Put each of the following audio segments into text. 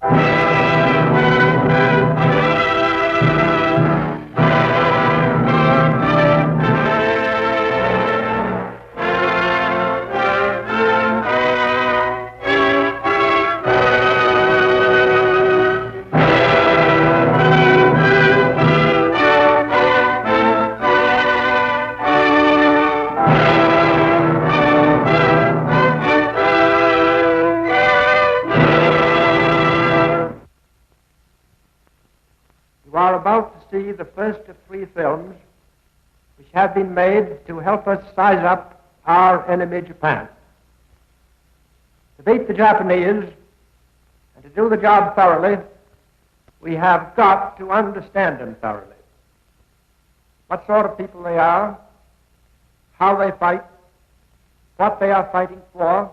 You are about to see the first of 3 films which have been made to help us size up our enemy, Japan. To beat the Japanese and to do the job thoroughly, we have got to understand them thoroughly. What sort of people they are, how they fight, what they are fighting for,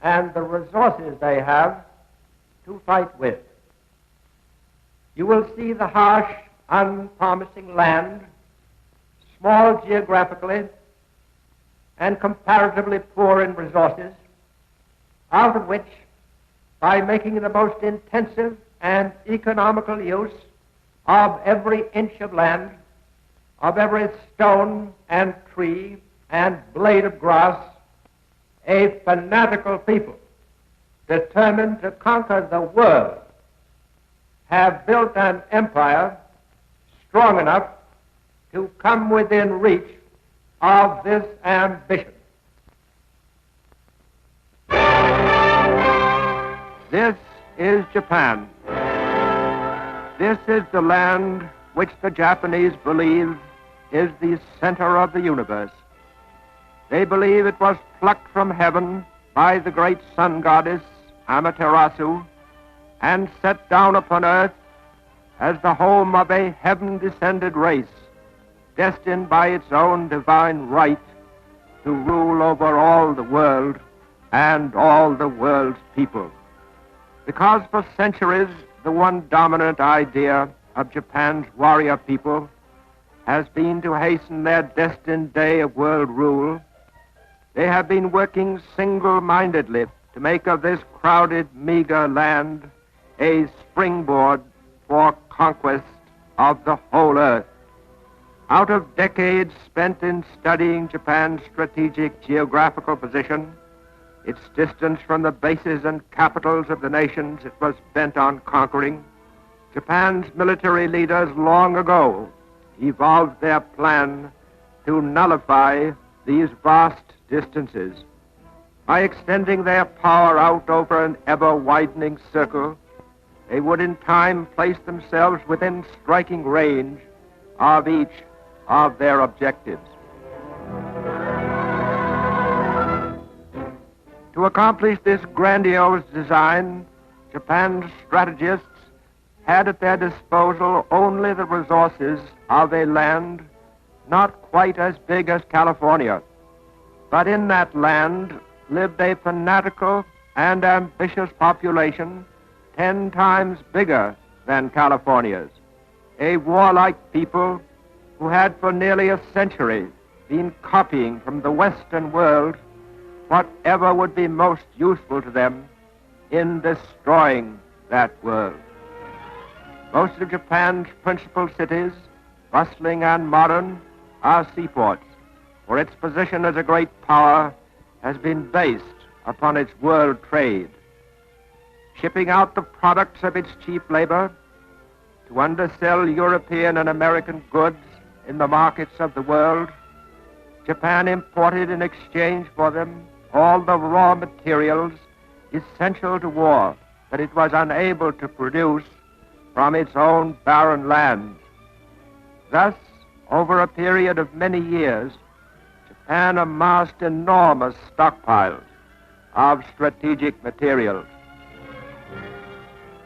and the resources they have to fight with. You will see the harsh, unpromising land, small geographically and comparatively poor in resources, out of which, by making the most intensive and economical use of every inch of land, of every stone and tree and blade of grass, a fanatical people determined to conquer the world have built an empire strong enough to come within reach of this ambition. This is Japan. This is the land which the Japanese believe is the center of the universe. They believe it was plucked from heaven by the great sun goddess Amaterasu and set down upon earth as the home of a heaven-descended race, destined by its own divine right to rule over all the world and all the world's people. Because for centuries, the one dominant idea of Japan's warrior people has been to hasten their destined day of world rule, they have been working single-mindedly to make of this crowded, meager land a springboard for conquest of the whole earth. Out of decades spent in studying Japan's strategic geographical position, its distance from the bases and capitals of the nations it was bent on conquering, Japan's military leaders long ago evolved their plan to nullify these vast distances. By extending their power out over an ever-widening circle, they would in time place themselves within striking range of each of their objectives. To accomplish this grandiose design, Japan's strategists had at their disposal only the resources of a land not quite as big as California. But in that land lived a fanatical and ambitious population 10 times bigger than California's, a warlike people who had for nearly a century been copying from the Western world whatever would be most useful to them in destroying that world. Most of Japan's principal cities, bustling and modern, are seaports, for its position as a great power has been based upon its world trade. Shipping out the products of its cheap labor to undersell European and American goods in the markets of the world, Japan imported in exchange for them all the raw materials essential to war that it was unable to produce from its own barren lands. Thus, over a period of many years, Japan amassed enormous stockpiles of strategic materials.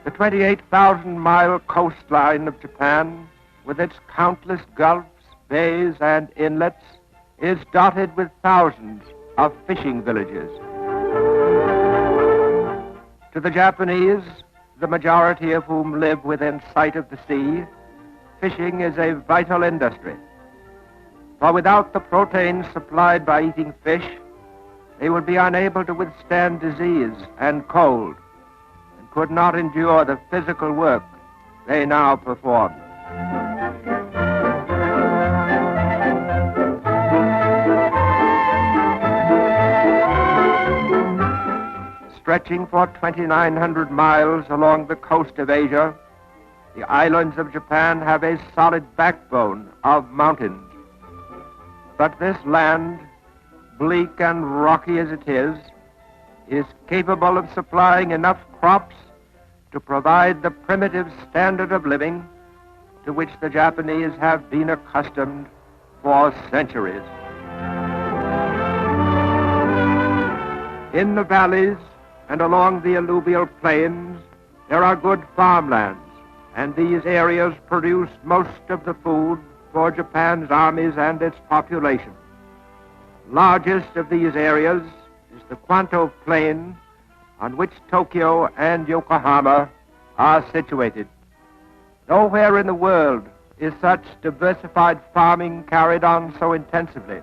The 28,000-mile coastline of Japan, with its countless gulfs, bays, and inlets, is dotted with thousands of fishing villages. To the Japanese, the majority of whom live within sight of the sea, fishing is a vital industry. For without the protein supplied by eating fish, they would be unable to withstand disease and cold, and could not endure the physical work they now perform. Stretching for 2,900 miles along the coast of Asia, the islands of Japan have a solid backbone of mountains. But this land, bleak and rocky as it is capable of supplying enough crops to provide the primitive standard of living to which the Japanese have been accustomed for centuries. In the valleys and along the alluvial plains, there are good farmlands, and these areas produce most of the food for Japan's armies and its population. Largest of these areas is the Kwanto Plain, on which Tokyo and Yokohama are situated. Nowhere in the world is such diversified farming carried on so intensively.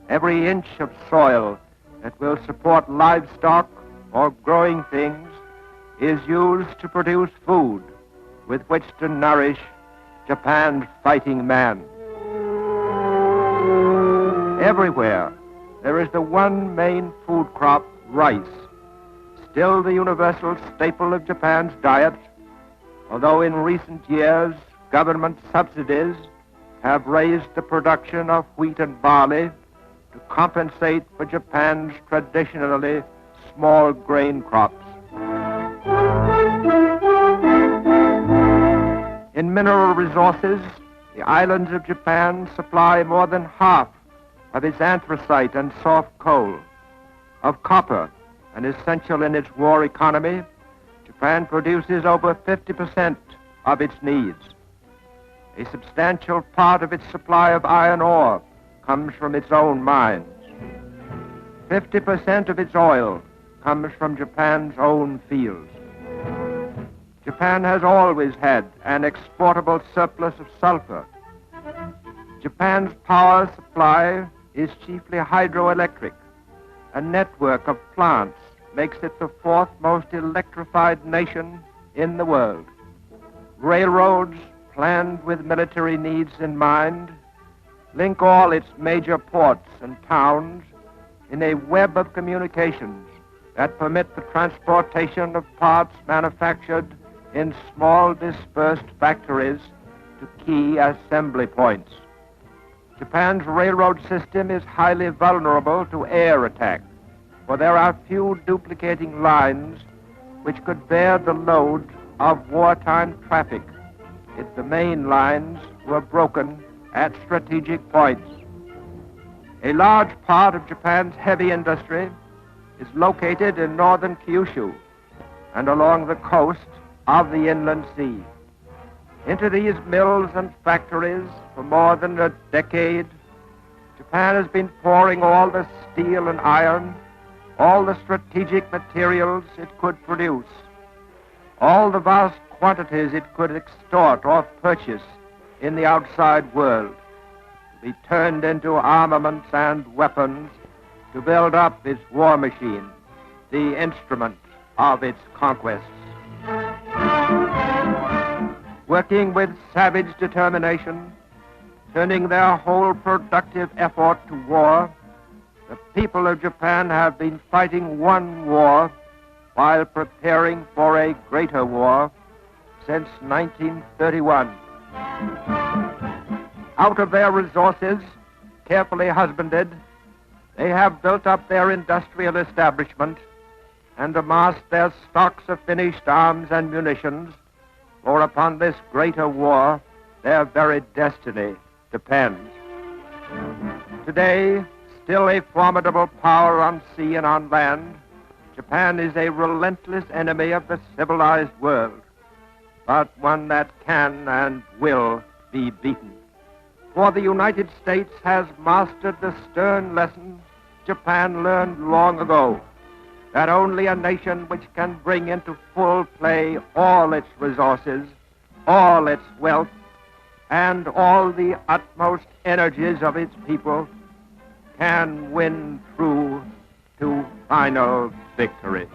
Every inch of soil that will support livestock or growing things is used to produce food with which to nourish Japan's fighting man. Everywhere there is the one main food crop, rice, still the universal staple of Japan's diet, although in recent years government subsidies have raised the production of wheat and barley to compensate for Japan's traditionally small grain crops. In mineral resources, the islands of Japan supply more than half of its anthracite and soft coal. Of copper, an essential in its war economy, Japan produces over 50% of its needs. A substantial part of its supply of iron ore comes from its own mines. 50% of its oil comes from Japan's own fields. Japan has always had an exportable surplus of sulfur. Japan's power supply is chiefly hydroelectric. A network of plants makes it the fourth most electrified nation in the world. Railroads, planned with military needs in mind, link all its major ports and towns in a web of communications that permit the transportation of parts manufactured in small dispersed factories to key assembly points. Japan's railroad system is highly vulnerable to air attack, for there are few duplicating lines which could bear the load of wartime traffic if the main lines were broken at strategic points. A large part of Japan's heavy industry is located in northern Kyushu and along the coast of the inland sea. Into these mills and factories for more than a decade, Japan has been pouring all the steel and iron, all the strategic materials it could produce, all the vast quantities it could extort or purchase in the outside world, to be turned into armaments and weapons to build up its war machine, the instrument of its conquests. Working with savage determination, turning their whole productive effort to war, the people of Japan have been fighting one war while preparing for a greater war since 1931. Out of their resources, carefully husbanded, they have built up their industrial establishment and amassed their stocks of finished arms and munitions, for upon this greater war their very destiny depends. Today, still a formidable power on sea and on land, Japan is a relentless enemy of the civilized world, but one that can and will be beaten. For the United States has mastered the stern lesson Japan learned long ago, that only a nation which can bring into full play all its resources, all its wealth, and all the utmost energies of its people can win through to final victory.